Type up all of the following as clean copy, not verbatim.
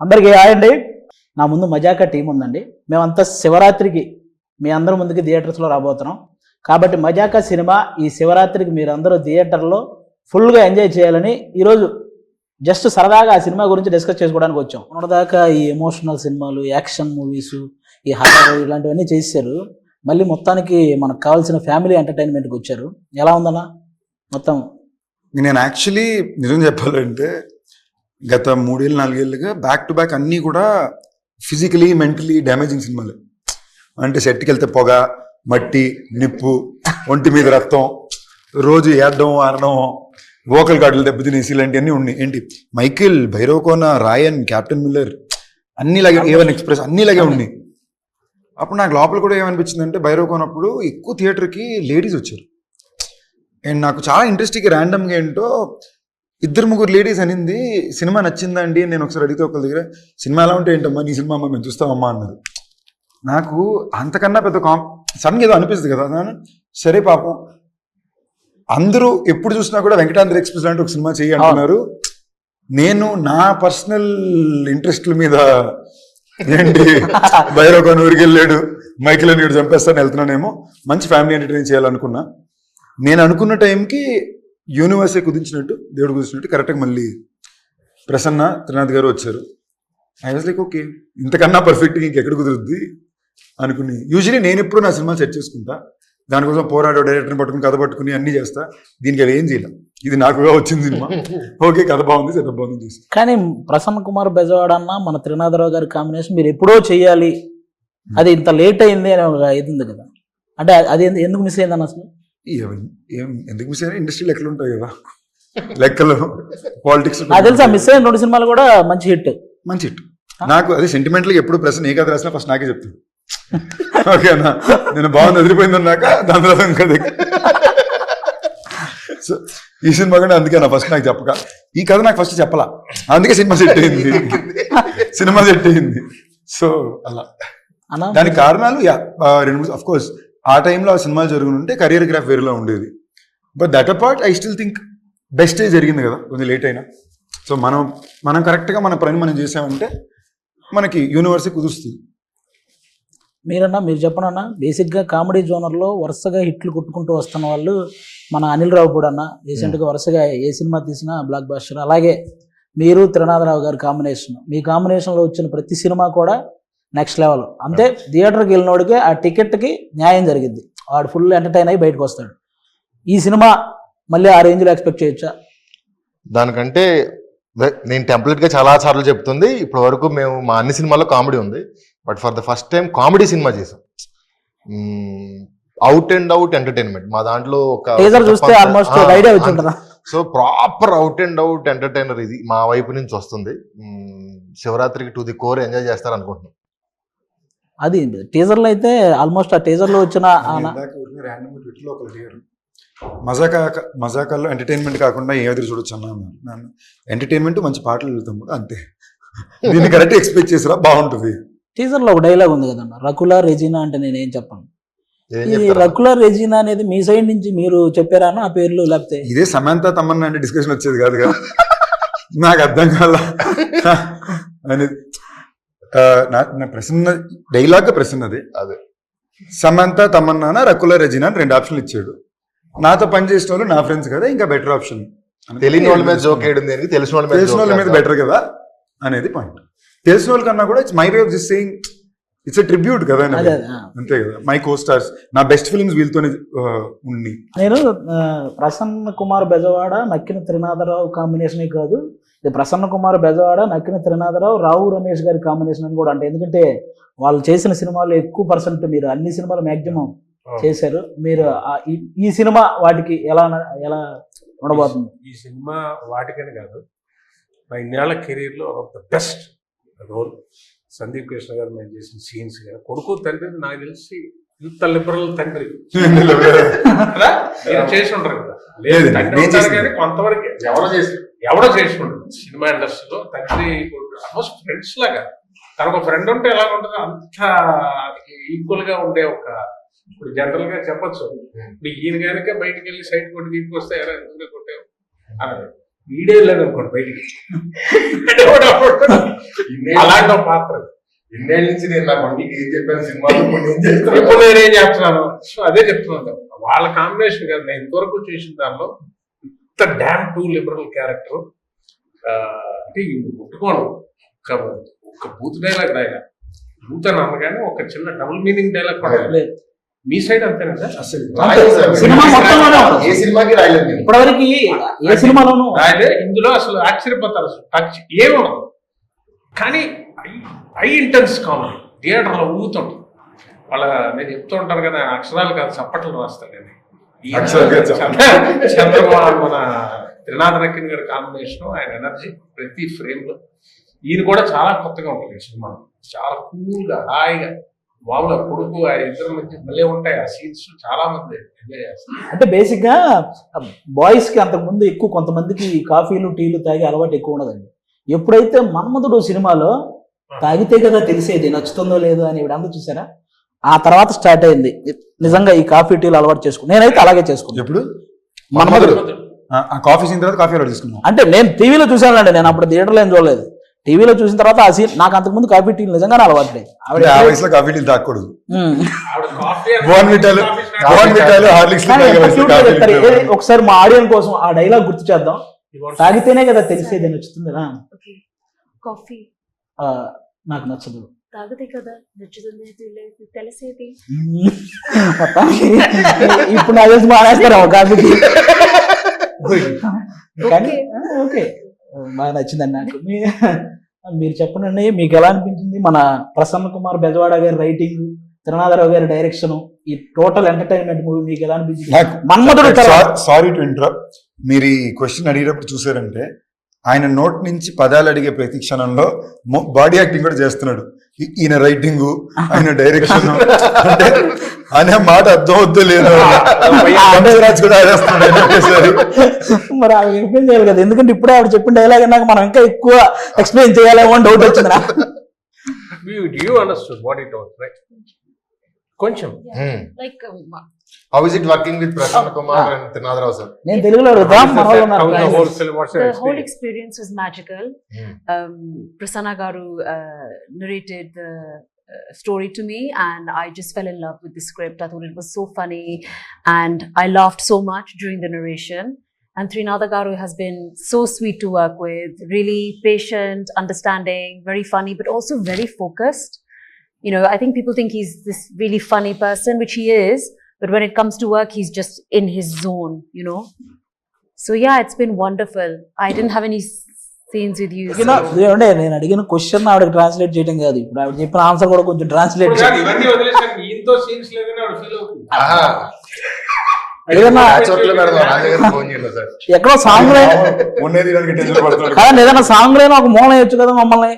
అందరికీ హాయ్ అండి. నా ముందు మజాకా టీం ఉందండి. మేమంతా శివరాత్రికి మీ అందరి ముందుకి థియేటర్స్లో రాబోతున్నాం. కాబట్టి మజాకా సినిమా ఈ శివరాత్రికి మీరు అందరూ థియేటర్లో ఫుల్గా ఎంజాయ్ చేయాలని ఈరోజు జస్ట్ సరదాగా ఆ సినిమా గురించి డిస్కస్ చేసుకోవడానికి వచ్చాం. మొన్నదాకా ఈ ఎమోషనల్ సినిమాలు, యాక్షన్ మూవీస్, ఈ హారర్ ఇలాంటివన్నీ చేశారు. మళ్ళీ మొత్తానికి మనకు కావాల్సిన ఫ్యామిలీ ఎంటర్టైన్మెంట్కి వచ్చారు. ఎలా ఉందన్నా మొత్తం? నేను యాక్చువల్లీ నిజం చెప్పాలంటే గత 3-4 ఏళ్ళుగా బ్యాక్ టు బ్యాక్ అన్నీ కూడా ఫిజికలీ మెంటలీ డ్యామేజింగ్ సినిమాలు. అంటే సెట్కి వెళ్తే పొగ, మట్టి, నిప్పు, ఒంటి మీద రక్తం, రోజు ఏడడం ఆడడం, వోకల్ గార్డులు దెబ్బతినేసి ఇలాంటివన్నీ ఉన్నాయి. ఏంటి మైకిల్, భైరవకోన, రాయన్, క్యాప్టెన్ మిల్లర్ అన్నిలాగే, ఏవన్ ఎక్స్ప్రెస్ అన్నిలాగే ఉన్నాయి. అప్పుడు నాకు లోపల కూడా ఏమనిపించిందంటే భైరవకోనప్పుడు ఎక్కువ థియేటర్కి లేడీస్ వచ్చారు. అండ్ నాకు చాలా ఇంట్రెస్టింగ్ ర్యాండమ్గా ఏంటో 2-3 లేడీస్ అనింది సినిమా నచ్చిందా అండి. నేను ఒకసారి అడిగితే ఒకరి దగ్గర సినిమా ఎలా ఉంటే ఏంటమ్మా నీ సినిమా అమ్మా మేము చూస్తామమ్మా అన్నారు. నాకు అంతకన్నా పెద్ద సడన్గా ఏదో అనిపిస్తుంది కదా. సరే పాపం అందరూ ఎప్పుడు చూసినా కూడా వెంకటాద్రి ఎక్స్ప్రెస్ లాంటి ఒక సినిమా చేయి అంటున్నారు. నేను నా పర్సనల్ ఇంట్రెస్ట్ల మీద ఏంటి భైరవకోన ఊరికి వెళ్ళాడు, మైకిల్ అని చంపేస్తాను వెళ్తున్నానేమో, మంచి ఫ్యామిలీ ఎంటర్టైన్ చేయాలనుకున్నా. నేను అనుకున్న టైంకి యూనివర్సే కుదించినట్టు, దేవుడు కుదించినట్టు కరెక్ట్గా మళ్ళీ ప్రసన్న త్రినాథ్ గారు వచ్చారు. ఐ వాజ్ లైక్ ఓకే, ఇంతకన్నా పర్ఫెక్ట్గా ఇంకెక్కడ కుదురుద్ది అనుకుని. యూజువలీ నేను ఎప్పుడు నా సినిమా సెట్ చేసుకుంటా, దానికోసం పోరాడో డైరెక్టర్ని పట్టుకుని కథ పట్టుకుని అన్నీ చేస్తా. దీనికి అది ఏం చేయలేం, ఇది నాకుగా వచ్చింది సినిమా. ఓకే కథ బాగుంది, సెటప్ బాగుంది చేసి. కానీ ప్రసన్న కుమార్ బెజవాడ అన్న మన త్రినాథరావు గారి కాంబినేషన్ మీరు ఎప్పుడో చెయ్యాలి, అది ఇంత లేట్ అయింది అని ఒక ఇది ఉంది కదా. అంటే అది ఎందుకు మిస్ అయింది అసలు? ఎందుకు మిస్ అయినా ఇండస్ట్రీ లెక్కలు ఉంటాయి కదా, లెక్కలు పాలిటిక్స్. నాకు తెలుసా మిస్ అయిన 2 సినిమాలు కూడా మంచి హిట్. మంచి హిట్. నాకు అది సెంటిమెంట్లీ ఎప్పుడు ప్రశ్న ఏ కథ రాసినా ఫస్ట్ నాకే చెప్తాను. ఓకేనా, నేను బాగుంది వదిలిపోయింది అన్నాక దాని తర్వాత కదా. సో ఈ సినిమా కూడా అందుకే నా ఫస్ట్ నాకు చెప్పక, ఈ కథ నాకు ఫస్ట్ చెప్పలా, అందుకే సినిమా సెట్ అయింది. సినిమా సెట్ అయింది. సో అలా దానికి కారణాలు 2-3 అఫ్ కోర్స్. ఆ టైంలో ఆ సినిమాలు జరుగుతుంటే కెరియర్ గ్రాఫ్ వేరేలా ఉండేది. But that apart I still think బెస్టే జరిగింది కదా, కొంచెం లేట్ అయినా. సో మనం కరెక్ట్గా మన పని మనం చేసామంటే మనకి యూనివర్సే కుదురుస్తుంది. మీరు చెప్పనన్నా, బేసిక్గా కామెడీ జోనర్లో వరుసగా హిట్లు కొట్టుకుంటూ వస్తున్న వాళ్ళు మన అనిల్ రావు కూడా అన్న. రీసెంట్గా వరుసగా ఏ సినిమా తీసినా బ్లాక్ బాస్టర్. అలాగే మీరు త్రినాథరావు గారి కాంబినేషన్, మీ కాంబినేషన్లో వచ్చిన ప్రతి సినిమా కూడా నెక్స్ట్ లెవెల్. అంతే, థియేటర్కి వెళ్ళినోడికి ఆ టికెట్కి న్యాయం జరిగింది, వాడు ఫుల్ ఎంటర్టైన్ అయ్యి బయటకు వస్తాడు. ఈ సినిమా మళ్ళీ ఆ రేంజ్లో ఎక్స్పెక్ట్ చేయొచ్చా? దానికంటే నేను టెంప్లెట్గా చాలా సార్లు చెప్తుంది, ఇప్పటి వరకు మేము మా అన్ని సినిమాల్లో కామెడీ ఉంది, but for the first time comedy cinema చేసాం. అవుట్ అండ్ అవుట్ ఎంటర్టైన్మెంట్ మా దాంట్లో so proper out and out entertainer ఇది మా వైపు నుంచి వస్తుంది. శివరాత్రికి టు ది కోర్ ఎంజాయ్ చేస్తారు అనుకుంటున్నాం. అది టీజర్లో అయితే ఆల్మోస్ట్ ఆ టీజర్లో వచ్చిన మజాకాల్లో ఎంటర్టైన్మెంట్ కాకుండా ఏ ఎదురు చూడొచ్చు అన్నాను. ఎంటర్టైన్మెంట్ మంచి పాటలు వెళ్తాం కూడా అంతే. దీన్ని కరెక్ట్ ఎక్స్పెక్ట్ చేసిరా బాగుంటుంది. టీజర్లో ఒక డైలాగ్ ఉంది కదన్న, రకుల రెజీనా అంటే నేనేం చెప్పను. ఈ రకుల రెజీనా అనేది మీ సైడ్ నుంచి మీరు చెప్పారా ఆ పేర్లు? లేకపోతే ఇదే సమంత తమన్నా అంటే డిస్కషన్ వచ్చేది కాదు కదా, నాకు అర్థం కాల అనేది. నా ప్రశ్న డైలాగ్ ప్రశ్నది అదే, సమంత తమన్నా రకుల రెజీనా అని 2 ఆప్షన్లు ఇచ్చాడు. నాతో పనిచేసిన వాళ్ళు నా ఫ్రెండ్స్ కదా, ఇంకా బెటర్ ఆప్షన్. తెలియని వాళ్ళ మీద జోక్ వేయడం, తెలిసిన వాళ్ళ మీద బెటర్ కదా అనేది పాయింట్. తెలిసిన వాళ్ళ కన్నా కూడా it's my way of just saying, it's a tribute కదా, అంతే కదా. మై కో స్టార్స్, నా బెస్ట్ ఫిల్మ్స్ వీళ్ళతోనే ఉంది. నేను ప్రసన్న కుమార్ బెజవాడ నక్కిన త్రినాథరావు కాంబినేషనే కాదు, ఇది ప్రసన్న కుమార్ బెజవాడ నక్కిన త్రినాథరావు రావు రమేష్ గారి కాంబినేషన్ అని కూడా అంటే. ఎందుకంటే వాళ్ళు చేసిన సినిమాలు ఎక్కువ పర్సెంట్ మీరు అన్ని సినిమాలు మ్యాక్సిమం చేశారు. మీరు ఈ సినిమా వాటికి ఎలా ఉండబోతుంది? ఈ సినిమా వాటికని కాదు, నా ఇన్నేళ్ల కెరీర్లో of the best role. Sandeep Krishna గారు మేము చేసిన సీన్స్ కానీ, కొడుకు తండ్రి నాకు తెలిసి ఇంత లిబరల్ తండ్రి చేసి ఉంటారు కదా. లేదు కానీ కొంతవరకు ఎవరో చేసి ఉంటారు సినిమా ఇండస్ట్రీలో. తండ్రి ఆల్మోస్ట్ ఫ్రెండ్స్ లాగా, తనకు ఫ్రెండ్ ఉంటే ఎలా ఉంటుందో అంత ఈక్వల్ గా ఉండే ఒక, ఇప్పుడు జనరల్ గా చెప్పచ్చు, ఇప్పుడు ఈయన కనుక బయటకు వెళ్ళి సైడ్ కొట్టి దీనికి వస్తే ఎలా కొట్టావు వీడియో లేదు అనుకోండి బయటికి, అలాంటి ఒక పాత్ర. ఇన్నేళ్ళ నుంచి నేను నా కొడుకు ఏం చెప్పాను సినిమాలో ఇప్పుడు ఏం చేస్తాను. ఇప్పుడు నేనేం చెప్తున్నాను, సో అదే చెప్తున్నాను. వాళ్ళ కాంబినేషన్ కదా నేను ఇంతవరకు చూసిన దానిలో ఇంత డ్యామ్ టూ లిబరల్ క్యారెక్టర్ అంటే ముట్టుకోను. ఒక బూత్ డైలాగ్ రాయగా బూత్ అని అనగానే ఒక చిన్న డబుల్ మీనింగ్ డైలాగ్ కూడా లేదు. మీ సైడ్ అంతేనా సార్? రాయలేదు సార్. సినిమా మొత్తంలోనే ఉంది. ఏ సినిమాకి రాయలేదు నేను. ఇప్పటివరకు ఏ సినిమాలోనూ అదే ఇందులో అసలు ఆశ్చర్యపోతారు, అసలు టచ్ ఏముండదు. కానీ హై ఇంటెన్స్ కామెడీ థియేటర్లో ఊగుతుంటాం. వాళ్ళ నేను చెప్తూ ఉంటాను కదా, అక్షరాలు కాదు చప్పట్లు రాస్తాను నేను. చంద్రబాబు మన త్రినాథ రకిన్ గారి కాంబినేషన్, ఆయన ఎనర్జీ ప్రతి ఫ్రేమ్ లో. ఈయన కూడా చాలా కొత్తగా ఉంటుంది ఈ సినిమా, చాలా కూల్ గా హాయిగా మామూలుగా కొడుకు ఆ ఇద్దరు మధ్య భలే ఉంటాయి ఆ సీన్స్. చాలా మంది ఎంజాయ్ చేస్తారు. అంటే బేసిక్ గా బాయ్స్ కి అంతకు ముందు ఎక్కువ కొంతమందికి కాఫీలు టీలు తాగే అలవాటు ఎక్కువ ఉండదండి. ఎప్పుడైతే మన్మధుడు సినిమాలో తాగితే కదా తెలిసేది నచ్చుతుందో లేదో అని ఇవిడంతా చూసారా, ఆ తర్వాత స్టార్ట్ అయింది నిజంగా ఈ కాఫీ టీలు అలవాటు చేసుకుని. నేనైతే అలాగే చేసుకున్నాను. ఎప్పుడు మన్మధుడు ఆ కాఫీ సీన్ తర్వాత కాఫీ అలవాటు చేసుకున్నాం. అంటే నేను టీవీలో చూసానండి, నేను అప్పుడు థియేటర్లో ఏం చూడలేదు. టీవీలో చూసిన తర్వాత ఆ సీన్ నాకు అంతకుముందు కాఫీ టీలు నిజంగానే అలవాట్లేదు. అంటే ఆ వయసులో కాఫీ టీలు తాగకూడదు. ఆవిడ కాఫీ బోర్న్విటాలు హార్లిక్స్ ఒకసారి మా ఆడియన్స్ కోసం ఆ డైలాగ్ గుర్తు చేద్దాం. తాగితేనే కదా తెలిసేది నచ్చుతుంది. కాఫీ నాకు నచ్చదు, తాగితే కదా నచ్చుతుంది తెలిసేది. మొత్తానికి ఇప్పుడు నా తెలిసి మానేస్తారా కాఫీకి. కానీ ఓకే, బాగా నచ్చిందండి నాకు. మీరు చెప్పండి, మీకు ఎలా అనిపించింది మన ప్రసన్న కుమార్ బెజవాడ గారి రైటింగ్, త్రినాథరావు గారి డైరెక్షన్, ఈ టోటల్ ఎంటర్టైన్మెంట్ మూవీ మీకు ఎలా అనిపించింది? మన్మధుడు సారీ టు ఇంటరప్ట్, మీరు ఈ క్వశ్చన్ అడిగేటప్పుడు చూసారంటే ఆయన నోట్ నుంచి పదాలు అడిగే ప్రతి క్షణంలో బాడీ యాక్టింగ్ కూడా చేస్తున్నాడు. ఈయన రైటింగ్, ఆయన డైరెక్షన్ అంటే అనే మాట అర్థం అవుద్దో లేదు రాజు కూడా ఆడేస్తున్నాడు. మరి ఆవిడ ఎక్స్ప్లెయిన్ చేయాలి కదా, ఎందుకంటే ఇప్పుడే ఆవిడ చెప్పిన డైలాగ్ నాకు మనం ఇంకా ఎక్కువ ఎక్స్ప్లెయిన్ చేయాలేమో అని డౌట్ వచ్చింది నాకు. You understood what it was, right? కొంచెం Like How is it working with Prasanna Kumar and Trinadharao sir? నేను తెలుగులో అడుగుతాం. the whole experience was magical. Prasanna Garu narrated the story to me and I just fell in love with the script. I thought it was so funny and I laughed so much during the narration. And Trinadha Garu has been so sweet to work with, really patient, understanding, very funny, but also very focused. You know, I think people think he's this really funny person, which he is, but when it comes to work, he's just in his zone, you know. So yeah, it's been wonderful. I didn't have any scenes with you. ఏమంటే నేను అడిగిన question ఆవిడకి translate చేయడం కాదు, ఇప్పుడు ఆవిడ చెప్పిన answer కూడా కొంచెం ట్రాన్స్లేట్ చేయాలి. ఇవన్నీ వదిలేసాను, ఈయనతో సీన్స్ లేదని ఆవిడ ఫీల్ అవుతుంది. ఏదన్నా ఎక్కడో సాంగ్ కాదండి, ఏదైనా సాంగ్ లోనే ఒక మూల వేయచ్చు కదా మమ్మల్ని.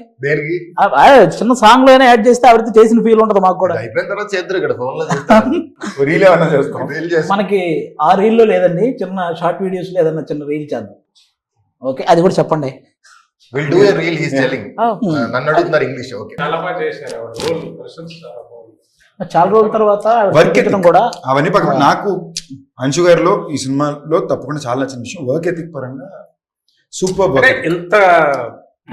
చిన్న సాంగ్ లోనే యాడ్ చేస్తే ఆవిడతో చేసిన ఫీల్ ఉంటుంది మాకు కూడా. అయిపోయిన తర్వాత చేద్దరు ఇక్కడ ఫోన్ లో మనకి ఆ రీల్ లో లేదండి, చిన్న షార్ట్ వీడియోస్ లో ఏదన్నా చిన్న రీల్ చేద్దాం. ఓకే, అది కూడా చెప్పండి. We'll do a reel, he's telling. నన్ను అడుగుతున్నారు ఇంగ్లీష్. ఓకే, చాలా బాగా చేశారు ఆవిడ రోల్, ప్రశంస. చాలా రోజుల తర్వాత కూడా అవన్నీ పక్కన నాకు అంశు గారిలో ఈ సినిమాలో తప్పకుండా చాలా నచ్చిన విషయం వర్క్ ఎథిక్ పరంగా సూపర్. ఇంత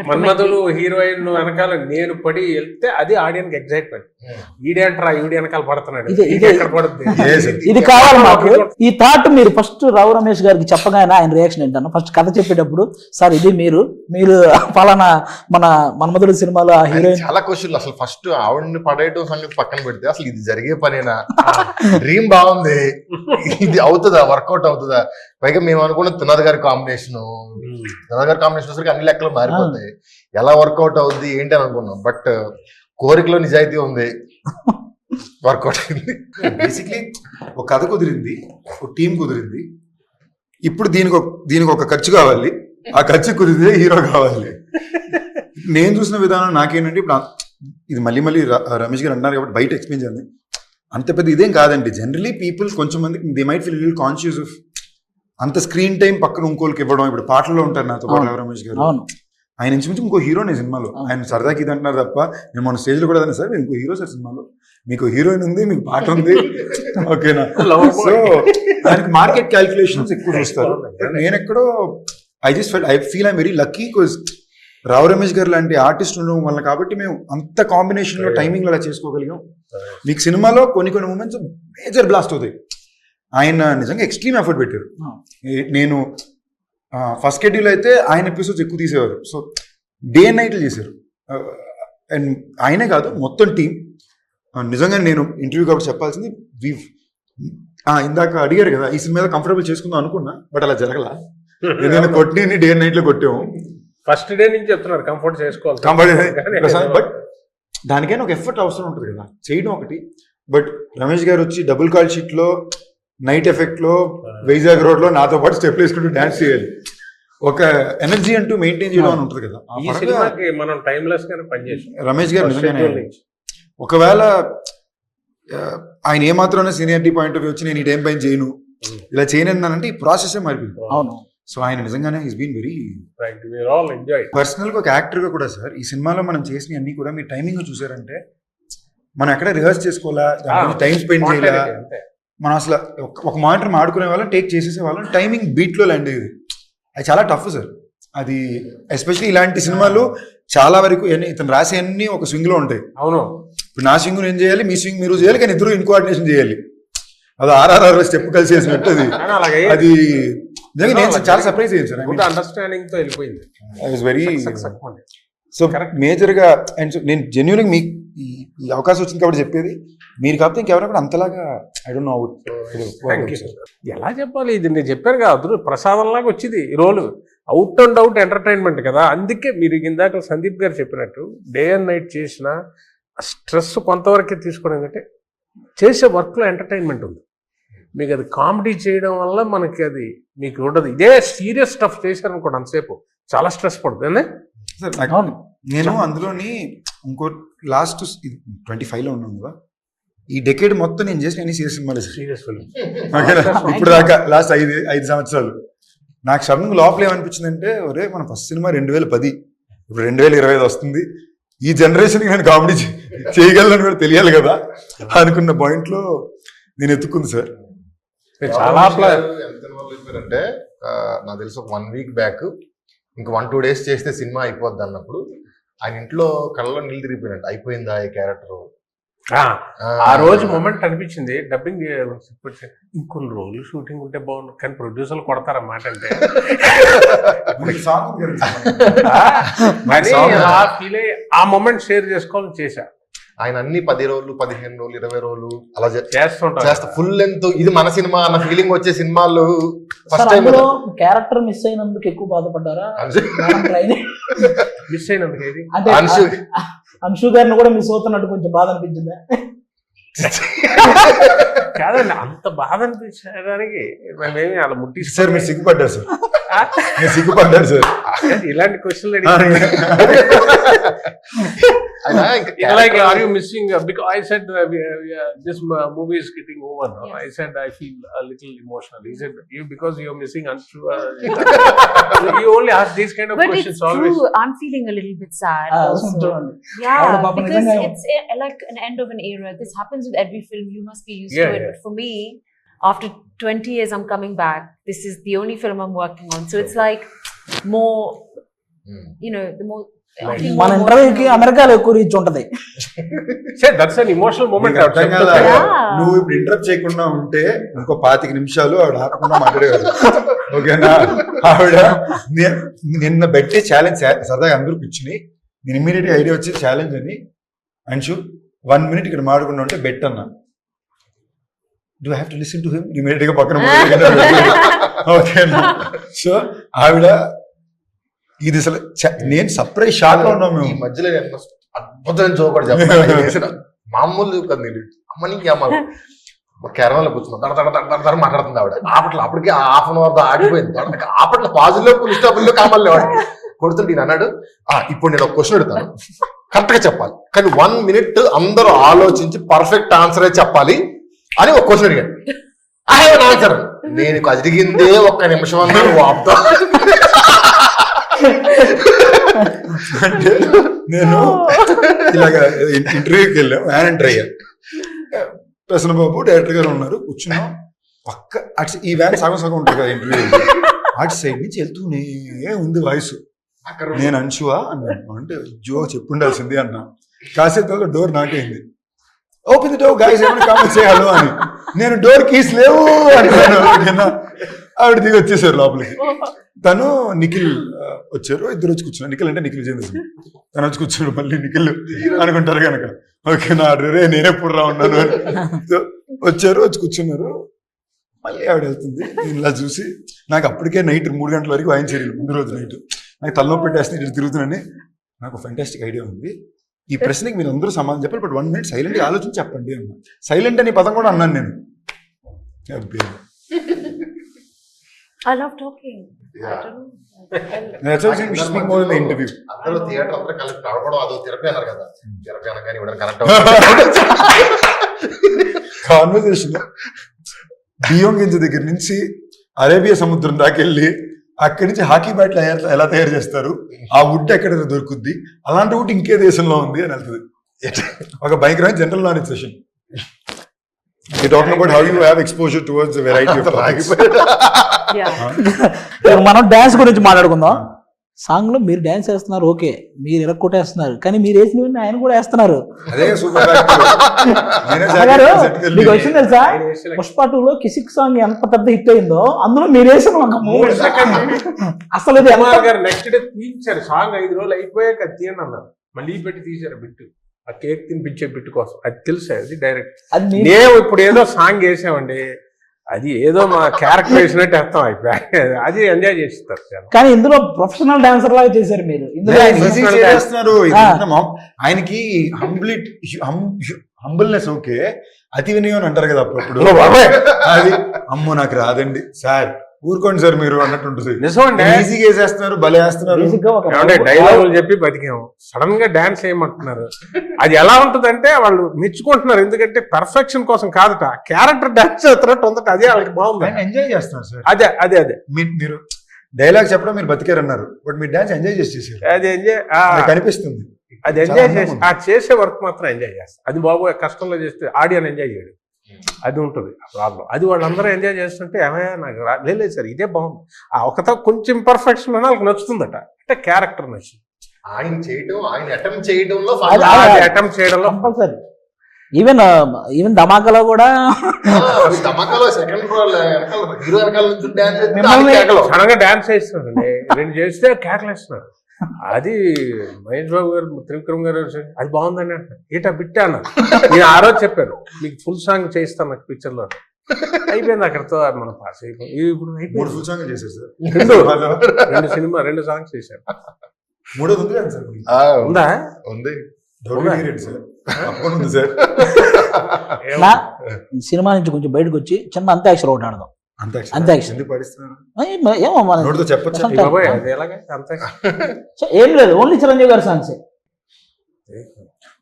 మన్మధుడు హీరోయిన్ వెనకాల నేను పడి వెళ్తే అది ఆడియన్స్ ఎగ్జైట్మెంట్. ఈడేంట్రా ఈడి వెనకాల పడుతున్నాడు, ఎక్కడ పడుతుంది, ఇది కావాలి మాకు. ఈ థాట్ మీరు ఫస్ట్ రావు రమేష్ గారికి చెప్పగానే ఆయన రియాక్షన్ ఏంటన్నా, ఫస్ట్ కథ చెప్పేటప్పుడు సార్ ఇది మీరు ఫలానా మన మన్మధుడు సినిమాలో ఆ హీరోయిన్. చాలా క్వశ్చన్లు. అసలు ఫస్ట్ ఆవిడని పడేయటం సంగతి పక్కన పెడితే అసలు ఇది జరిగే పనేనా, డ్రీమ్ బాగుంది, ఇది అవుతుందా, వర్కౌట్ అవుతుందా? పైగా మేము అనుకున్న త్రినాథ్ గారి కాంబినేషన్ వచ్చరికి అన్ని లెక్కలు మారిపోతాయి, ఎలా వర్కౌట్ అవుద్ది ఏంటి అని అనుకున్నాం. బట్ కోరికలో నిజాయితీ ఉంది, వర్కౌట్ అయింది. బేసిక్లీ ఒక కథ కుదిరింది, ఒక టీం కుదిరింది. ఇప్పుడు దీనికి ఒక ఖర్చు కావాలి, ఆ ఖర్చు కుదిరితే హీరో కావాలి. నేను చూసిన విధానం నాకేంటంటే, ఇప్పుడు ఇది మళ్ళీ రమేష్ గారు అంటున్నారు కాబట్టి బయట ఎక్స్ప్లెయిన్ చేయాలి. అంత పెద్ద ఇదేం కాదండి. జనరలీ పీపుల్ కొంచెం మంది they might feel little conscious of అంత స్క్రీన్ టైం పక్కన ఇంకోళ్ళకి ఇవ్వడం. ఇప్పుడు పాటల్లో ఉంటారు నాతో పాటు రమేష్ గారు, ఆయన ఇంచుమించు ఇంకో హీరోనే సినిమాలో. ఆయన సరదాకి ఇది అంటున్నారు తప్ప, నేను మన స్టేజ్ లో కూడా అదే సార్ ఇంకో హీరో సార్ సినిమాలో, మీకు హీరోయిన్ ఉంది, మీకు పాట ఉంది, ఓకేనా. సో ఆయనకి మార్కెట్ క్యాల్కులేషన్స్ ఎక్కువ చూస్తారు. నేను ఎక్కడో I feel I'm very lucky because Rao Ramesh garu లాంటి ఆర్టిస్ట్ ఉండడం వల్ల కాబట్టి మేము అంత కాంబినేషన్ లో టైమింగ్ అలా చేసుకోగలిగాం. మీకు సినిమాలో కొన్ని మూమెంట్స్ మేజర్ బ్లాస్ట్ అవుతాయి. ఆయన నిజంగా ఎక్స్ట్రీమ్ ఎఫర్ట్ పెట్టారు. నేను ఫస్ట్ షెడ్యూల్ అయితే ఆయన ఎపిసోడ్స్ ఎక్కువ తీసేవారు. సో డే అండ్ నైట్లు చేశారు. అండ్ ఆయనే కాదు మొత్తం టీం. నిజంగా నేను ఇంటర్వ్యూ కాబట్టి చెప్పాల్సింది ఇందాక అడిగారు కదా ఈ సినిమా కంఫర్టబుల్ చేసుకుందాం అనుకున్నా, బట్ అలా జరగల. నేను కొట్టిని డే అండ్ నైట్ లో కొట్టాము. ఫస్ట్ డే నుంచి చెప్తున్నారు కంఫర్ట్ చేసుకోవాలి, బట్ దానికైనా ఒక ఎఫర్ట్ అవసరం ఉంటుంది కదా, చేయడం ఒకటి. బట్ రమేష్ గారు వచ్చి డబుల్ కాల్ షీట్ లో నైట్ ఎఫెక్ట్ లో వైజాగ్ రోడ్ లో నాతో పాటు స్టెప్ వేసుకుంటూ డాన్స్ చేయాలి. ఒక ఎనర్జీ అంటూ మెయింటైన్ చేయడం అని ఉంటుంది కదా. ఈ సినిమాకి మనం టైమ్లెస్ గానే పనిచేసాం. రమేష్ గారు నిజంగానే ఒకవేళ ఆయన ఏమాత్రం సీనియారిటీ పాయింట్ ఆఫ్ వ్యూ వచ్చి నేను ఈ టైం పైన చేయను ఇలా చేయనంటే ఈ ప్రాసెస్ మారిపోయింది. అవును. సో ఆయన నిజంగానే is been very enjoy. Personal గా ఒక యాక్టర్ గా కూడా సార్ ఈ సినిమాలో మనం చేసిన అన్ని కూడా మీరు టైమింగ్ చూసారంటే మనం ఎక్కడ రిహర్స్ చేసుకోవాలా, టైం స్పెండ్ చేయాలా, మనం అసలు ఒక మానిటర్ మాడుకునే వాళ్ళం టేక్ చేసేసే వాళ్ళం, టైమింగ్ బీట్ లో ల్యాండ్ అయ్యేది. అది చాలా టఫ్ సార్. అది ఎస్పెషల్లీ ఇలాంటి సినిమాలు చాలా వరకు ఇతను రాసే అన్ని ఒక స్వింగ్ లో ఉంటాయి. అవును. ఇప్పుడు నా స్వింగ్ నేను చేయాలి, మీ స్వింగ్ మీరు చేయాలి, కానీ ఇద్దరు ఇన్కోఆర్డినేషన్ చేయాలి. అది ఆర్ఆర్ఆర్ స్టెప్ కలిసి చేసినట్టు అది నిజంగా నేను చాలా సర్ప్రైజ్ అయ్యాను సార్. అండర్స్టాండింగ్ తో వెళ్ళిపోయింది. I was very so major గా. అండ్ నేను జెన్యున్ మీకు ఈ అవకాశం వచ్చింది కాబట్టి చెప్పేది, మీరు కాకపోతే ఇంకెవరైనా కూడా అంతలాగా ఐ డోంట్ నో ఎలా చెప్పాలి. ఇది నేను చెప్పాను కదా, ప్రసాదంలాగా వచ్చింది ఈ రోలు. అవుట్ అండ్ అవుట్ ఎంటర్టైన్మెంట్ కదా. అందుకే మీరు ఇందాక సందీప్ గారు చెప్పినట్టు డే అండ్ నైట్ చేసిన స్ట్రెస్ కొంతవరకే తీసుకోవడం ఏంటంటే చేసే వర్క్లో ఎంటర్టైన్మెంట్ ఉంది. మీకు అది కామెడీ చేయడం వల్ల మనకి అది మీకు ఉండదు. ఇదే సీరియస్ స్టఫ్ చేశారనుకోండి అంతసేపు చాలా స్ట్రెస్ పడుతుంది. నేను అందులోని ఇంకో లాస్ట్ 25 లో ఉన్నాను కదా, ఈ డెకేడ్ మొత్తం నేను చేసిన అన్ని సీరియస్ సినిమాలు. ఇప్పుడు దాకా లాస్ట్ 5 సంవత్సరాలు నాకు సడన్గా లోపల ఏమనిపించిందంటే, ఒరే మన ఫస్ట్ సినిమా 2010, ఇప్పుడు 2025 వస్తుంది, ఈ జనరేషన్కి నేను కామెడీ చేయగలను కూడా తెలియాలి కదా అనుకున్న పాయింట్ లో నేను ఎత్తుకుంది సార్. చాలా అంటే నాకు తెలిసి ఒక 1 వీక్ బ్యాక్ ఇంకా 1-2 days చేస్తే సినిమా అయిపోద్ది అన్నప్పుడు ఆయన ఇంట్లో కళ్ళలో నీళ్ళు తిరిగిపోయినట్టు అయిపోయిందా ఈ క్యారెక్టర్. ఆ రోజు మూమెంట్ అనిపించింది. డబ్బింగ్ ఇంకొన్ని రోజులు షూటింగ్ ఉంటే బాగుంది, కానీ ప్రొడ్యూసర్లు కొడతారన్నమాట. అంటే ఆ మూమెంట్ షేర్ చేసుకోవాలని చేశా. ఆయన అన్ని 10 రోజులు 15 రోజులు 20 రోజులు అలా చేస్తా ఫుల్ లెంత్ ఇది మన సినిమా అన్న ఫీలింగ్ వచ్చే సినిమాలు ఫస్ట్ టైం. క్యారెక్టర్ మిస్ అయినందుకు ఎక్కువ బాధపడ్డారా? మిస్ అయినందుకు అంటే అంశు గారిని కూడా మిస్ అవుతున్నట్టు కొంచెం బాధ అనిపించిందా? కాదండి, అంత బాధ అనిపించడానికి మేమేమి అలా ముట్టి సార్ మీరు సిగ్గుపడ్డారు సార్, మీరు సిగ్గుపడ్డారు సార్ ఇలాంటి క్వశ్చన్లు. Like, are you missing? Because I said this movie is getting over now. Yes. I said I feel a little emotional. He said because you're missing Anshu. You only ask these kind of but questions it's always. True. I'm feeling a little bit sad. Yeah, because it's like an end of an era. This happens with every film. You must be used to it. But for me, after 20 years, I'm coming back. This is the only film I'm working on. So it's like more, the more. మన ఇంటర్వ్యూకి అమెరికాలో ఎక్కువ reach ఉంటది. That's an emotional moment. నువ్వు ఇప్పుడు interrupt చేయకుండా ఉంటే ఇంకో 25 నిమిషాలు ఆవిడ ఆపకుండా మాట్లాడేవారు. ఓకేనా? ఆవిడ నిన్న పెట్టే ఛాలెంజ్ సరదాగా అందరూ కూర్చుని నేను ఇమ్మీడియట్ గా ఐడియా వచ్చి ఛాలెంజ్ అని, అంశు 1 minute ఇక్కడ మాట్లాడకుండా ఉంటే బెట్ అన్నా. Do have to listen to him immediate గా పక్కన. ఓకేనా? సో ఆవిడ ఇది అసలు నేను సర్ప్రైజ్ షాక్ లో ఉన్నాము. ఈ మధ్యలో అద్భుతమైన జోక్ కూడా చెప్పాను. మామూలు కదా అమ్మనికి అమ్మ కేరళలో కూర్చున్నాం మాట్లాడుతుంది ఆవిడ. అప్పటికి హాఫ్ అన్ అవర్ ఆడిపోయింది. అప్పట్లో పాజిలో పులి స్టాపుల్లో కామల్ని వాడికి కొడుతుంటే నేను అన్నాడు, ఇప్పుడు నేను ఒక క్వశ్చన్ అడుగుతాను, కరెక్ట్ గా చెప్పాలి, కానీ 1 minute అందరూ ఆలోచించి పర్ఫెక్ట్ ఆన్సరే చెప్పాలి అని ఒక క్వశ్చన్ అడిగాను. I have an answer. నేను అడిగిందే 1 నిమిషం అన్నా నువ్వు ఆపుతా. అంటే నేను ఇలాగ ఇంటర్వ్యూకి వెళ్ళాం, వ్యాన్ ఎంటర్ అయ్యా. ప్రసన్నబాబు డైరెక్టర్ గారు ఉన్నారు, కూర్చున్నాం పక్క. అటు ఈ వ్యాన్ సగం ఉంటుంది కదా ఇంటర్వ్యూ, అటు సైడ్ నుంచి వెళ్తూనే ఉంది వాయిస్. నేను అంశువా అన్నాను. అంటే జో చెప్పుండాల్సింది అన్నా. కాసేపు డోర్ నాకైంది. ఓపెన్ ది డోర్ గైస్, ఎవరైనా కామెంట్ చేయాలి అని. నేను డోర్ కీస్ లేవు అంటున్నాను. ఆవిడ దిగి వచ్చేసారు లోపలికి. తను నిఖిల్ వచ్చారు, ఇద్దరు వచ్చి కూర్చున్నారు. నిఖిల్ అంటే నిఖిల్ విజేంద్ర, తను వచ్చి కూర్చున్నాడు. మళ్ళీ నిఖిల్ అనుకుంటారు కనుక ఓకే నా రే నేనెప్పుడు రా ఉన్నాను అని వచ్చారు, వచ్చి కూర్చున్నారు. మళ్ళీ ఆవిడ వెళ్తుంది. నేను ఇలా చూసి నాకు అప్పటికే నైట్ 3 గంటల వరకు వాయించారు. ముందు రోజు నైట్ నాకు తలనొప్పి పెట్టేస్తే ఇటు తిరుగుతున్నాను. నాకు ఫెంటాస్టిక్ ఐడియా ఉంది, ఈ ప్రశ్నకి మీరు అందరూ సమాధానం చెప్పాలి, బట్ 1 minute సైలెంట్ గా ఆలోచించి చెప్పండి అన్నా. సైలెంట్ అని పదం కూడా అన్నాను నేను. I love talking. I don't know. Interview అందరూ థియేటర్ అందరూ కలిపి నడవడం అదో థెరపీ అన్నారు కదా. థెరపీ అనగానే ఇవ్వడం కనెక్ట్ కాన్వర్సేషన్ బియ్యం గింజ దగ్గర నుంచి అరేబియా సముద్రం దాకా వెళ్ళి అక్కడి నుంచి హాకీ బ్యాట్లు ఎలా తయారు చేస్తారు, ఆ వుడ్ ఎక్కడ దొరుకుద్ది, అలాంటి వుడ్ ఇంకే దేశంలో ఉంది అని వెళ్తుంది. ఒక భయంకరమైన general knowledge session. Talking about how you have exposure towards variety of topics. మనం డాన్స్ గురించి మాట్లాడుకుందాం. సాంగ్ లో మీరు డాన్స్ వేస్తున్నారు, ఓకే, మీరు ఇరక్కొట్టేస్తున్నారు, కానీ మీరు వేసినవన్నీ ఆయన కూడా వేస్తున్నారు. అదే సూపర్. మీకు వచ్చింది తెలుసా, పుష్ప 2లో కిసిక్ సాంగ్ ఎంత పెద్ద హిట్ అయిందో అందులో మీరు వేసిన ఒక 3 seconds అసలు ఇది నెక్స్ట్ డే తీయించారు సాంగ్. 5 రోజులు అయిపోయాక తీయండి అన్నారు, మళ్ళీ పెట్టి తీశారు బిట్టు, ఆ కేక్ తినిపించే బిట్టు కోసం. అది తెలుసా, అది డైరెక్ట్. మేము ఇప్పుడు ఏదో సాంగ్ వేసామండి, అది ఏదో మా క్యారెక్టర్ వేసినట్టు అర్థం అయిపోయి అది ఎంజాయ్ చేస్తారు. కానీ ఇందులో ప్రొఫెషనల్ డాన్సర్ లాగా చేశారు మీరు. ఆయనకి హంబుల్నెస్ ఓకే, అతి వినయం అని అంటారు కదా అప్పుడు. అది అమ్మో నాకు రాదండి సార్, ఊరుకోండి సార్ మీరు అన్నట్టు ఉంటుంది. ఈజీగా వేసేస్తున్నారు, భలే వేస్తున్నారు. డైలాగులు చెప్పి బతికాము, సడన్ గా డాన్స్ చేయమంటున్నారు. అది ఎలా ఉంటదంటే వాళ్ళు మెచ్చుకుంటున్నారు, ఎందుకంటే పర్ఫెక్షన్ కోసం కాదట, క్యారెక్టర్ డాన్స్ చేస్తున్నట్టు ఉందట. అదే వాళ్ళకి బాగుంది, ఎంజాయ్ చేస్తున్నారు సార్. అదే అదే అదే మీరు డైలాగ్ చెప్పడం మీరు బతికారన్నారు, బట్ మీరు డాన్స్ ఎంజాయ్ చేసేసారు. అది ఎంజాయ్ కనిపిస్తుంది. అది ఎంజాయ్ చేసి ఆ చేసే వర్క్ మాత్రం ఎంజాయ్ చేస్తారు. అది బాబు కష్టంలో చేస్తే ఆడియన్ ఎంజాయ్ చేయడు, అది ఉంటుంది ప్రాబ్లం. అది వాళ్ళందరూ ఎంజాయ్ చేస్తుంటే ఏమైనా నాకు లేదు సార్ ఇదే బాగుంది, ఆ ఒకతో కొంచెం పర్ఫెక్షన్ అని వాళ్ళకి నచ్చుతుందట, అంటే క్యారెక్టర్ నచ్చింది. ఆయన చేయడం, ఆయన అటెంప్ట్ చేయడంలో అటెంప్ట్ చేయడంలో కంపల్సరీ. ఈవెన్ ధమాకాలో కూడా ధమాకాలో సెకండ్ హీరో వెనకాల నుంచి సడన్ గా డాన్స్ చేస్తున్నారండి, 2 చేస్తే కేకలేస్తున్నారు. అది మహేష్ బాబు గారు, త్రివిక్రమ్ గారు అది బాగుందని అంటారు. ఏటా బిట్టా అన్నారు. నేను ఆ రోజు చెప్పాను మీకు ఫుల్ సాంగ్ చేయిస్తాను నాకు పిక్చర్ లో, అయిపోయింది అక్కడతో మనం పాస్ అయిపోయింది. ఇప్పుడు రెండు సాంగ్స్ చేశారు. ఉందా? ఉంది. సినిమా నుంచి కొంచెం బయటకు వచ్చి చిన్న అంత్యాక్షరి ఒకటి ఆడదాం. ఏం లేదు, ఓన్లీ చిరంజీవి గారి సాంగ్సే.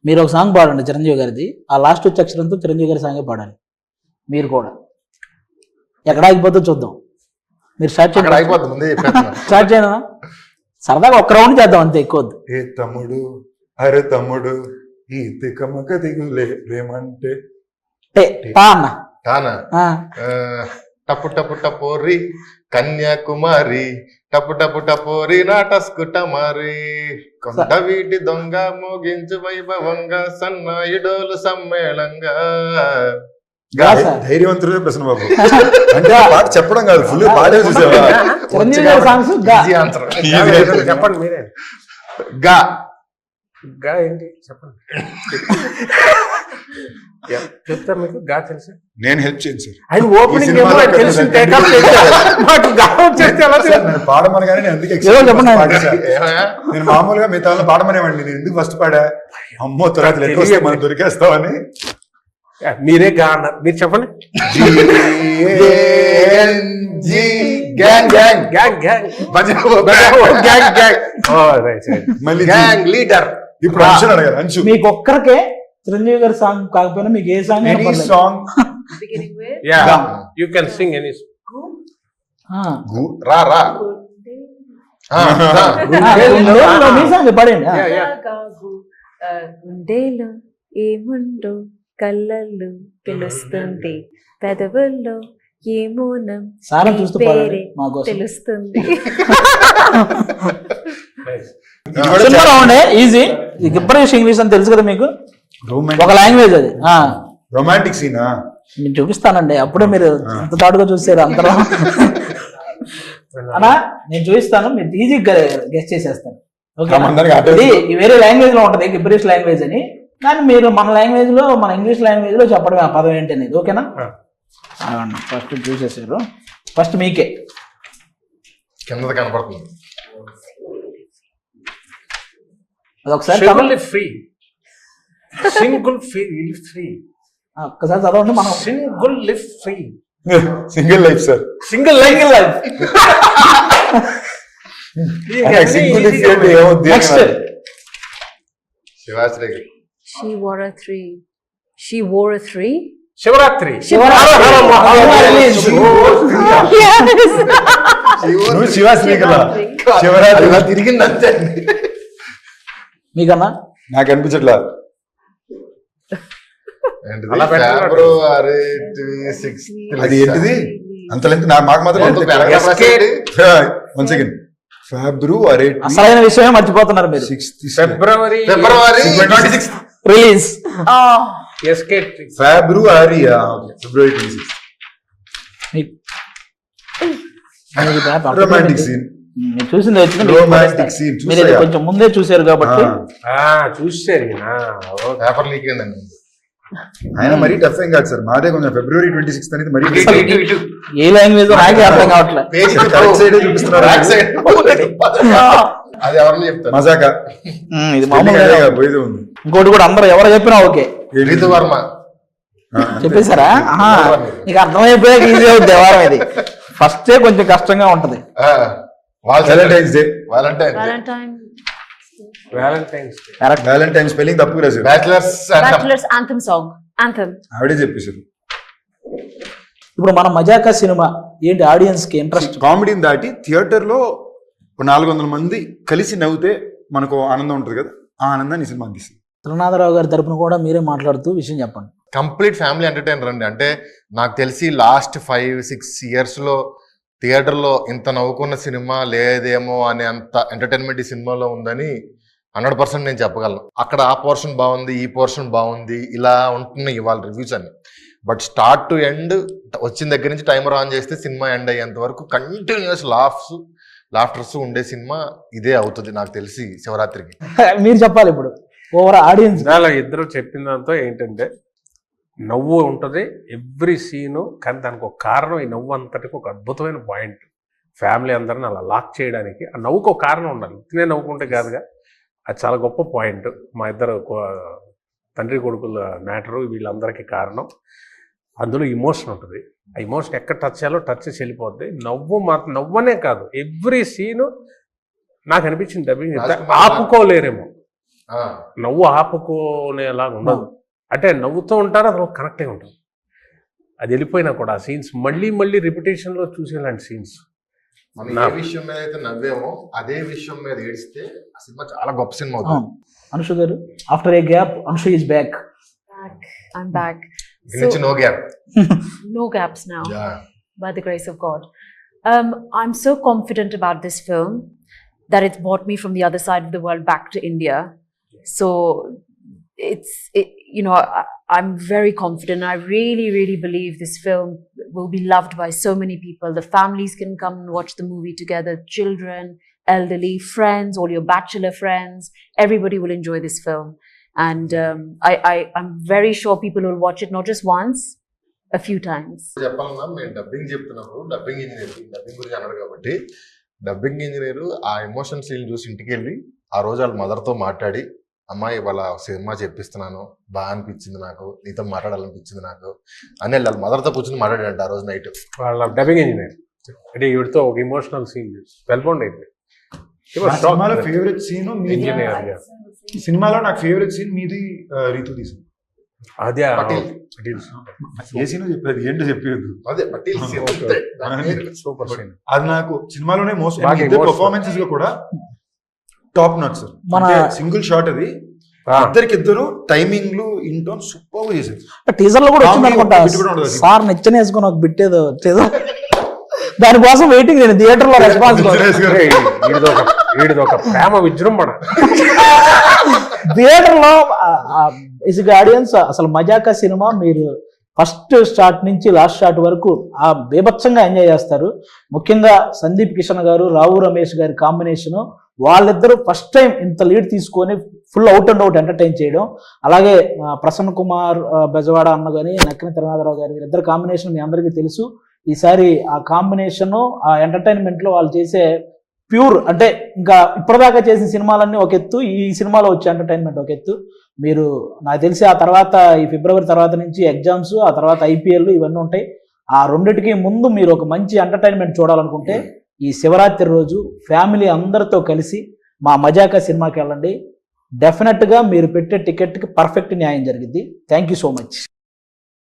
మీరు ఒక సాంగ్ పాడండి చిరంజీవి గారిది, ఆ లాస్ట్ వచ్చే అక్షరంతో చిరంజీవి గారి సాంగే పాడాలి. మీరు కూడా ఎక్కడ ఆగిపోతుందో చూద్దాం. మీరు స్టార్ట్ చేయనా? సరదాగా ఒక్క రౌండ్ చేద్దాం అంతే, ఎక్కువ. ఏ తమ్ముడు, అరే తమ్ముడు, ఈ తికమక దిగులే ప్రేమంటే పా అన్న. టపు టపు టపోరి కన్యాకుమారి, టపు టపు టపోరి నాటస్కుటమారి, కొండ వీటి దొంగ మోగించు వైభవంగా, సన్నాయిడోలు సమ్మేళంగా. ధైర్యవంతుడే ప్రశ్న బాబు. అంటే ఆ పాట చెప్పడం కాదు, ఫుల్ పాడే చూసావా? చెప్పండి మీరే. గా గా ఏంటి చెప్పండి, చెప్తా మీకు. గా తెలుసు, నేను హెల్ప్ చేయను సార్. ఆయన ఓపెనింగ్ పాడమని కానీ అందుకే నేను మామూలుగా మిగతా పాడమనేవాడిని, నేను ఎందుకు ఫస్ట్ పాడా, అమ్మో తర్వాత మనం దొరికేస్తామని. మీరే గా అన్నారు, మీరు చెప్పండి. లీడర్. ఇప్పుడు అంశు అడగారు. అంశు మీకు ఒక్కరికే చిరంజీవి గారి సాంగ్ కాకపోయినా మీకు ఏ song, any song you can sing any రా రా మీ సాంగ్ పాడండి. గుండెలో ఏముండో కళ్ళల్లో తెలుస్తుంది, పెదవుల్లో ఏమోనం సారా చూస్తూ పాడండి మా కోసం. తెలుస్తుంది. ఇది కూడా సినిమా ఉండే ఈజీ. గిబ్బరిష్ ఇంగ్లీష్ అని తెలుసు కదా మీకు, ఒక లాంగ్వేజ్ అది. రొమాంటిక్ సీనా? నేను చూపిస్తానండి, అప్పుడే మీరు అంత దాటుగా చూసారు అంతలో. అన్నా నేను చూపిస్తాను, మీరు ఈజీగా గెస్ట్ చేసేస్తాను. ఓకే, ఇది వేరే లాంగ్వేజ్ లో ఉంటది గిబ్బరిష్ లాంగ్వేజ్ అని, కానీ మీరు మన లాంగ్వేజ్ లో, మన ఇంగ్లీష్ లాంగ్వేజ్ లో చెప్పడమే ఆ పదం ఏంటి అనేది. ఓకేనా? ఫస్ట్ చూసేసారు, ఫస్ట్ మీకే కింద కనపడుతుంది. అదొకసారి ఫ్రీ సింగిల్ ఫ్రీ ఒక్కసారి చదవండి. మనం single live free single life sir. Single life. Next Shivashri She wore a three. She wore a three. Shivaratri. నువ్వు శివాశ్రీ కదా? శివరాత్రి ఇలా తిరిగింది అంతే. మీకన్నా నాకు అనిపించట్లా. అలా పెట్టాలి. ఫిబ్రవరి 6 అది ఏంటిది అంత లెంత్? మాకు మాత్రం 1 సెకండ్. ఫిబ్రవరి అసలైన విషయమే మర్చిపోతున్నారు మీరు. 6th ఫిబ్రవరి 26th రిలీజ్. ఎస్కేట్ ఫిబ్రవరి 26th. Romantic scene. మీరు చూసింది వచ్చింది, రొమాంటిక్ సీన్ మీరు ఇది కొంచెం ముందే చూసారు కాబట్టి. చూసారు పేపర్ లీక్ అయిందండి. ఆయన మరీ టఫ్ ఏం కాదు సార్, మాదే కొంచెం ఫిబ్రవరి 26th అనేది మరీ ఏ లాంగ్వేజ్ నాకే అర్థం కావట్లేదు. కరెక్ట్ సైడే చూపిస్తున్నారు. అది ఎవరిని చెప్తారు? మజాకా ఇది మామూలుగా పోయేది ఉంది. ఇంకోటి కూడా అందరూ ఎవరు చెప్పినా ఓకే రీతు వర్మ చెప్పేశారా? నీకు అర్థమైపోయాక ఈజీ అవుతుంది వ్యవహారం. ఇది ఫస్టే కొంచెం కష్టంగా ఉంటది. Valentine's day. వ్యాలంటైన్ స్పెల్లింగ్ తప్పు రాశారు. Bachelors Anthem song. Anthem. ఆవిడే చెప్పేశారు. ఇప్పుడు మన మజాకా సినిమా ఏంటి, ఆడియన్స్ కి ఇంట్రెస్ట్ కామెడీని దాటి థియేటర్ లో 400 మంది కలిసి నవ్వుతే మనకు ఆనందం ఉంటుంది కదా, ఆ ఆనందాన్ని ఈ సినిమా అందిస్తుంది. త్రినాథరావు గారి తరపున కూడా మీరే మాట్లాడుతూ విషయం చెప్పండి. కంప్లీట్ ఫ్యామిలీ ఎంటర్టైనర్ అండి. అంటే నాకు తెలిసి లాస్ట్ 5-6 years లో థియేటర్ లో ఇంత నవ్వుకున్న సినిమా లేదేమో అనే అంత ఎంటర్టైన్మెంట్ ఈ సినిమాలో ఉందని 100% నేను చెప్పగలను. అక్కడ ఆ పోర్షన్ బాగుంది, ఈ పోర్షన్ బాగుంది, ఇలా ఉంటున్నాయి ఇవాళ రివ్యూస్ అన్ని. బట్ స్టార్ట్ టు ఎండ్ వచ్చిన దగ్గర నుంచి టైమర్ ఆన్ చేస్తే సినిమా ఎండ్ అయ్యేంత వరకు కంటిన్యూస్ లాఫ్టర్స్ ఉండే సినిమా ఇదే అవుతుంది నాకు తెలిసి శివరాత్రికి. మీరు చెప్పాలి ఇప్పుడు ఓవర్ ఆడియన్స్. ఇద్దరు చెప్పిన దాంతో ఏంటంటే నవ్వు ఉంటుంది ఎవ్రీ సీను, కానీ దానికి ఒక కారణం, ఈ నవ్వు అంతటికి ఒక అద్భుతమైన పాయింట్. ఫ్యామిలీ అందరిని అలా లాక్ చేయడానికి ఆ నవ్వుకు ఒక కారణం ఉండాలి, తినే నవ్వుకుంటే కాదుగా. అది చాలా గొప్ప పాయింట్. మా ఇద్దరు తండ్రి కొడుకుల మ్యాటరు వీళ్ళందరికీ కారణం. అందులో ఇమోషన్ ఉంటుంది, ఆ ఇమోషన్ ఎక్కడ టచ్ చేయాలో టచ్ చేసి వెళ్ళిపోద్ది. నవ్వు మాత్రం నవ్వనే కాదు, ఎవ్రీ సీను నాకు అనిపించింది డబ్బింగ్ ఆపుకోలేరేమో, నవ్వు ఆపుకోనేలాగా ఉండదు. అంటే నవ్వుతూ ఉంటారు, అది కనెక్ట్ అయి ఉంటుంది. అది వెళ్ళిపోయినా కూడా ఆ సీన్స్ మళ్ళీ మళ్ళీ రిపిటేషన్లో చూసేలాంటి సీన్స్. ఏ విషయం మీద అయితే నవ్వేమో అదే విషయం మీద ఏడిస్తే ఆ సినిమా చాలా గొప్ప సినిమా అవుతుంది. అనుష గారు, after A gap Anusha is back. I'm back. No gap. No gaps now. Yeah. By the grace of God. I'm so confident about this film that it's brought me from the other side of the world back to India. So I'm very confident. I really, really believe this film will be loved by so many people. The families can come and watch the movie together. Children, elderly, friends, all your bachelor friends. Everybody will enjoy this film. And I'm very sure people will watch it not just once, a few times. చెప్పాలన్నా మేము dubbing చెప్తున్నప్పుడు dubbing గురించి అన్నాడు కాబట్టి dubbing engineer ఆ emotion scene చూసి ఇంటికి వెళ్ళి ఆ రోజు వాళ్ళ మదర్తో మాట్లాడి, అమ్మాయి వాళ్ళ సినిమా చెప్పిస్తున్నాను, బాగా అనిపించింది నాకు, నీతో మాట్లాడాలనిపించింది నాకు అని వాళ్ళ మదర్తో కూర్చొని మాట్లాడాడంట ఆ రోజు నైట్. వాళ్ళ డబ్బింగ్ ఇంజనీర్ అంటే ఈవిడతో ఒక ఇమోషనల్ సీన్ వెల్బౌండ్ అయిపోయింది. సినిమాలో ఫేవరెట్ సీన్ ఇంజనీర్ సినిమాలో నాకు ఫేవరెట్ సీన్ మీది రీతు తీసి అదే ఏ సీన్ చెప్పేది ఏంటో చెప్పేది అదే పటేల్ సూపర్ సీన్. అది నాకు సినిమాలోనే మోస్ట్ పర్ఫార్మెన్సెస్ గా కూడా టాప్ నాట్ సార్. మన సింగిల్ షాట్ అది, ఇద్దరు టైమింగ్లు ఇంటోన్ సూపర్ గా చేశారు. టీజర్ లో కూడా వచ్చింది అనుకుంటా సార్ నెచ్చని వేసుకొని ఒక బిట్టేదో టీజర్, దానికోసం వెయిటింగ్ నేను థియేటర్ లో రెస్పాన్స్. వీడిది ఒక ప్రేమ విజృంభణ. థియేటర్లో బేసిక్ ఆడియన్స్ అసలు మజాకా సినిమా మీరు ఫస్ట్ స్టార్ట్ నుంచి లాస్ట్ షాట్ వరకు ఆ బీభత్సంగా ఎంజాయ్ చేస్తారు. ముఖ్యంగా సందీప్ కిషన్ గారు, రావు రమేష్ గారి కాంబినేషన్, వాళ్ళిద్దరూ ఫస్ట్ టైం ఇంత లీడ్ తీసుకొని full out and out entertain చేయడం. అలాగే ప్రసన్న కుమార్ బెజవాడ అన్న కానీ, నక్కిన తిరునాథరావు గారి వీరిద్దరు కాంబినేషన్ మీ అందరికీ తెలుసు. ఈసారి ఆ కాంబినేషన్ ఆ ఎంటర్టైన్మెంట్ లో వాళ్ళు చేసే ప్యూర్, అంటే ఇంకా ఇప్పటిదాకా చేసిన సినిమాలన్నీ ఒక ఎత్తు, ఈ సినిమాలో వచ్చే ఎంటర్టైన్మెంట్ ఒక ఎత్తు. మీరు నాకు తెలిసి ఆ తర్వాత ఈ ఫిబ్రవరి తర్వాత నుంచి ఎగ్జామ్స్, ఆ తర్వాత IPL ఇవన్నీ ఉంటాయి. ఆ రెండిటికి ముందు మీరు ఒక మంచి ఎంటర్టైన్మెంట్ చూడాలనుకుంటే ఈ శివరాత్రి రోజు ఫ్యామిలీ అందరితో కలిసి మా మజాకా సినిమాకి వెళ్ళండి. డెఫినెట్గా మీరు పెట్టే టికెట్కి పర్ఫెక్ట్ న్యాయం జరిగింది. Thank you so much.